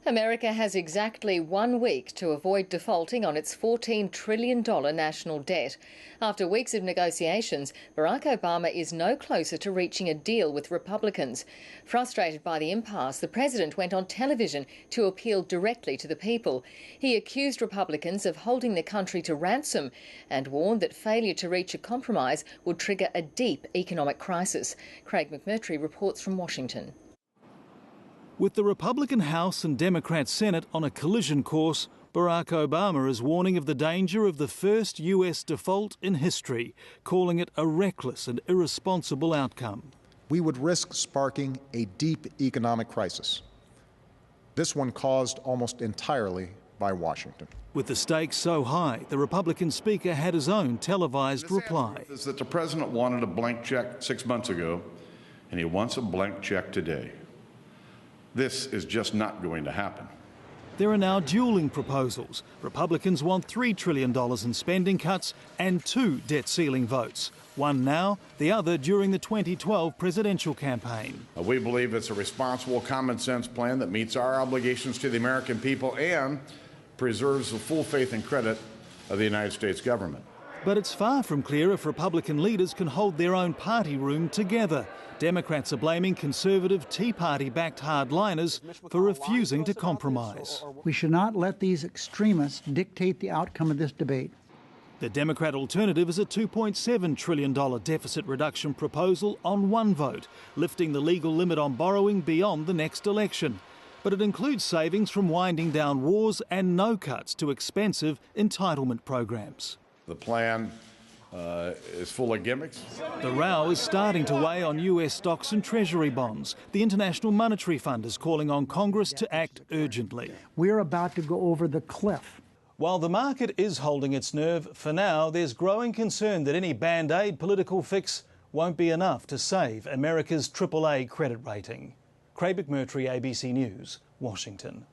America has exactly 1 week to avoid defaulting on its $14 trillion national debt. After weeks of negotiations, Barack Obama is no closer to reaching a deal with Republicans. Frustrated by the impasse, the president went on television to appeal directly to the people. He accused Republicans of holding the country to ransom and warned that failure to reach a compromise would trigger a deep economic crisis. Craig McMurtry reports from Washington. With the Republican House and Democrat Senate on a collision course, Barack Obama is warning of the danger of the first US default in history, calling it a reckless and irresponsible outcome. We would risk sparking a deep economic crisis. This one caused almost entirely by Washington. With the stakes so high, the Republican Speaker had his own televised reply. Is that the president wanted a blank check 6 months ago, and he wants a blank check today. This is just not going to happen. There are now dueling proposals. Republicans want $3 trillion in spending cuts and 2 debt ceiling votes. One now, the other during the 2012 presidential campaign. We believe it's a responsible, common sense plan that meets our obligations to the American people and preserves the full faith and credit of the United States government. But it's far from clear if Republican leaders can hold their own party room together. Democrats are blaming Conservative Tea Party-backed hardliners for refusing to compromise. We should not let these extremists dictate the outcome of this debate. The Democrat alternative is a $2.7 trillion deficit reduction proposal on one vote, lifting the legal limit on borrowing beyond the next election. But it includes savings from winding down wars and no cuts to expensive entitlement programs. The plan is full of gimmicks. The row is starting to weigh on US stocks and Treasury bonds. The International Monetary Fund is calling on Congress to act urgently. We're about to go over the cliff. While the market is holding its nerve, for now there's growing concern that any band-aid political fix won't be enough to save America's AAA credit rating. Craig McMurtry, ABC News, Washington.